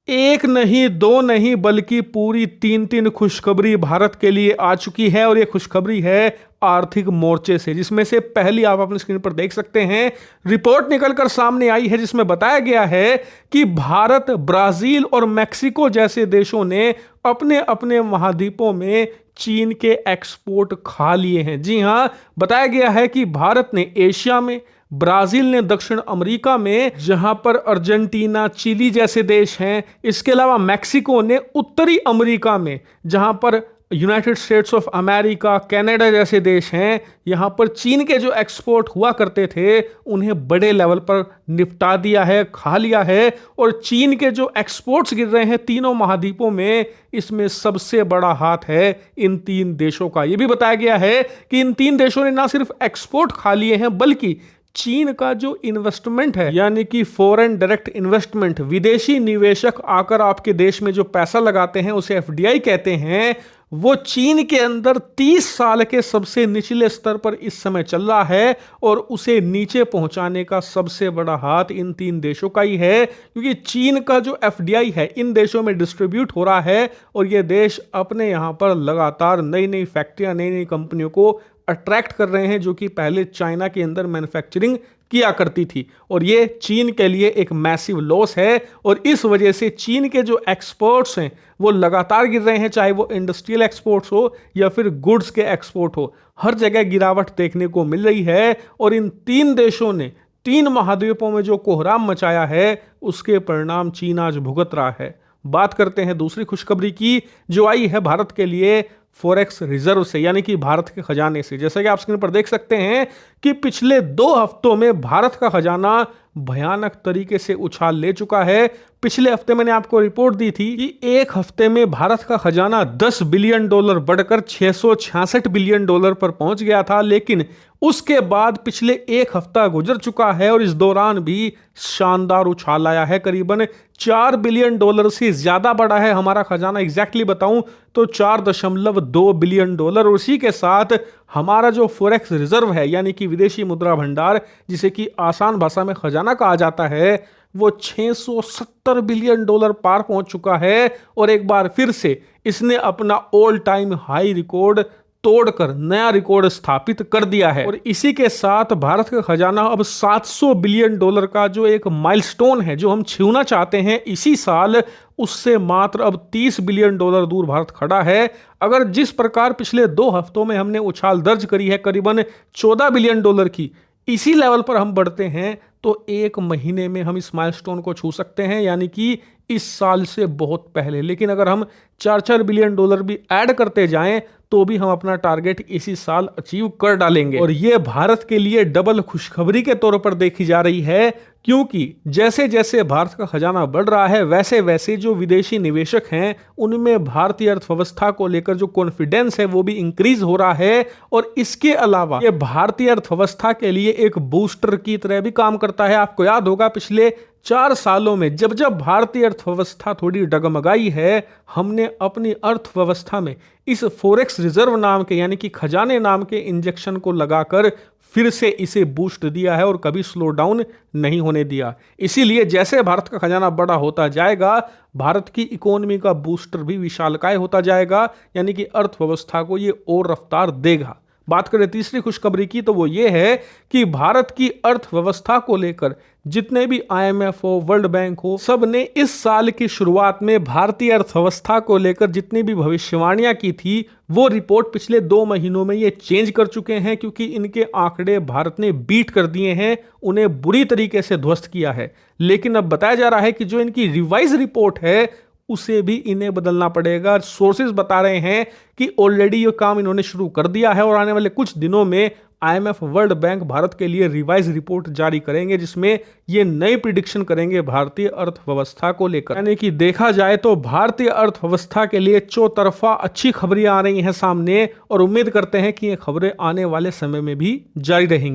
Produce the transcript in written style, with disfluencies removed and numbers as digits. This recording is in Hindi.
एक नहीं, दो नहीं, बल्कि पूरी तीन तीन खुशखबरी भारत के लिए आ चुकी है। और ये खुशखबरी है आर्थिक मोर्चे से, जिसमें से पहली आप अपनी स्क्रीन पर देख सकते हैं, रिपोर्ट निकलकर सामने आई है जिसमें बताया गया है कि भारत, ब्राजील और मैक्सिको जैसे देशों ने अपने अपने महाद्वीपों में चीन के एक्सपोर्ट खा लिए हैं। जी हां, बताया गया है कि भारत ने एशिया में, ब्राजील ने दक्षिण अमेरिका में, जहां पर अर्जेंटीना, चिली जैसे देश हैं, इसके अलावा मैक्सिको ने उत्तरी अमेरिका में, जहां पर United states of America, Canada जैसे देश हैं, यहां पर चीन के जो एक्सपोर्ट हुआ करते थे उन्हें बड़े लेवल पर निपटा दिया है, खा लिया है। और चीन के जो एक्सपोर्ट्स गिर रहे हैं तीनों महाद्वीपों में, इसमें सबसे बड़ा हाथ है इन तीन देशों का। यह भी बताया गया है कि इन तीन देशों ने ना सिर्फ एक्सपोर्ट खा लिए हैं, बल्कि चीन का जो इन्वेस्टमेंट है, यानी कि फॉरेन डायरेक्ट इन्वेस्टमेंट, विदेशी निवेशक आकर आपके देश में जो पैसा लगाते हैं उसे एफडीआई कहते हैं, वो चीन के अंदर 30 साल के सबसे निचले स्तर पर इस समय चल रहा है। और उसे नीचे पहुंचाने का सबसे बड़ा हाथ इन तीन देशों का ही है, क्योंकि चीन का जो एफडीआई है इन देशों में डिस्ट्रीब्यूट हो रहा है और ये देश अपने यहां पर लगातार नई नई फैक्ट्रियां, नई नई कंपनियों को अट्रैक्ट कर रहे हैं, जो कि पहले चाइना के अंदर मैन्युफैक्चरिंग किया करती थी। और ये चीन के लिए एक मैसिव लॉस है। और इस वजह से चीन के जो एक्सपोर्ट्स हैं वो लगातार गिर रहे हैं, चाहे वो इंडस्ट्रियल एक्सपोर्ट्स हो या फिर गुड्स के एक्सपोर्ट हो, हर जगह गिरावट देखने को मिल रही है। और इन तीन देशों ने तीन महाद्वीपों में जो कोहराम मचाया है उसके परिणाम चीन आज भुगत रहा है। बात करते हैं दूसरी खुशखबरी की, जो आई है भारत के लिए फॉरेक्स रिजर्व से, यानी कि भारत के खजाने से। जैसा कि आप स्क्रीन पर देख सकते हैं कि पिछले 2 हफ्तों में भारत का खजाना भयानक तरीके से उछाल ले चुका है। पिछले हफ्ते मैंने आपको रिपोर्ट दी थी कि एक हफ्ते में भारत का खजाना $10 बिलियन बढ़कर $666 बिलियन पर पहुंच गया था। लेकिन उसके बाद पिछले एक हफ्ता गुजर चुका है और इस दौरान भी शानदार उछाल आया है। करीबन $4 बिलियन से ज्यादा बढ़ा है हमारा खजाना। एग्जैक्टली बताऊं तो $4.2 बिलियन। उसी के साथ हमारा जो फॉरेक्स रिजर्व है, यानी कि विदेशी मुद्रा भंडार, जिसे कि आसान भाषा में खजाना कहा जाता है, वो $670 बिलियन पार पहुंच चुका है। और एक बार फिर से इसने अपना ऑल टाइम हाई रिकॉर्ड तोड़कर नया रिकॉर्ड स्थापित कर दिया है। और इसी के साथ भारत का खजाना अब $700 बिलियन का जो एक माइलस्टोन है, जो हम छूना चाहते हैं इसी साल, उससे मात्र अब $30 बिलियन दूर भारत खड़ा है। अगर जिस प्रकार पिछले 2 हफ्तों में हमने उछाल दर्ज करी है करीबन $14 बिलियन की, इसी लेवल पर हम बढ़ते हैं तो एक महीने में हम इस माइलस्टोन को छू सकते हैं, यानी कि इस साल से बहुत पहले। लेकिन अगर हम $4 बिलियन भी ऐड करते जाएं तो भी हम अपना टारगेट इसी साल अचीव कर डालेंगे। और ये भारत के लिए डबल खुशखबरी के तौर पर देखी जा रही है, क्योंकि जैसे जैसे भारत का खजाना बढ़ रहा है वैसे वैसे जो विदेशी निवेशक हैं उनमें भारतीय अर्थव्यवस्था को लेकर जो कॉन्फिडेंस है वो भी इंक्रीज हो रहा है। और इसके अलावा ये भारतीय अर्थव्यवस्था के लिए एक बूस्टर की तरह भी काम करता है। आपको याद होगा पिछले 4 सालों में जब जब भारतीय अर्थव्यवस्था थोड़ी डगमगाई है, हमने अपनी अर्थव्यवस्था में इस फॉरेक्स रिजर्व नाम के, यानी कि खजाने नाम के इंजेक्शन को लगाकर फिर से इसे बूस्ट दिया है और कभी स्लो डाउन नहीं होने दिया। इसीलिए जैसे भारत का खजाना बड़ा होता जाएगा, भारत की इकोनॉमी का बूस्टर भी विशालकाय होता जाएगा, यानी कि अर्थव्यवस्था को ये और रफ्तार देगा। बात करें तीसरी खुशखबरी की, तो वो ये है कि भारत की अर्थव्यवस्था को लेकर जितने भी IMF हो, वर्ल्ड बैंक हो, सब ने इस साल की शुरुआत में भारतीय अर्थव्यवस्था को लेकर जितनी भी भविष्यवाणियां की थी वो रिपोर्ट पिछले 2 महीनों में ये चेंज कर चुके हैं, क्योंकि इनके आंकड़े भारत ने बीट कर दिए हैं, उन्हें बुरी तरीके से ध्वस्त किया है। लेकिन अब बताया जा रहा है कि जो इनकी रिवाइज रिपोर्ट है उसे भी इन्हें बदलना पड़ेगा। सोर्सेज बता रहे हैं कि ऑलरेडी ये काम इन्होंने शुरू कर दिया है और आने वाले कुछ दिनों में IMF, वर्ल्ड बैंक भारत के लिए रिवाइज रिपोर्ट जारी करेंगे, जिसमें ये नई प्रिडिक्शन करेंगे भारतीय अर्थव्यवस्था को लेकर। यानी कि देखा जाए तो भारतीय अर्थव्यवस्था के लिए चौतरफा अच्छी खबरें आ रही हैं सामने, और उम्मीद करते हैं कि ये खबरें आने वाले समय में भी जारी रहेंगी।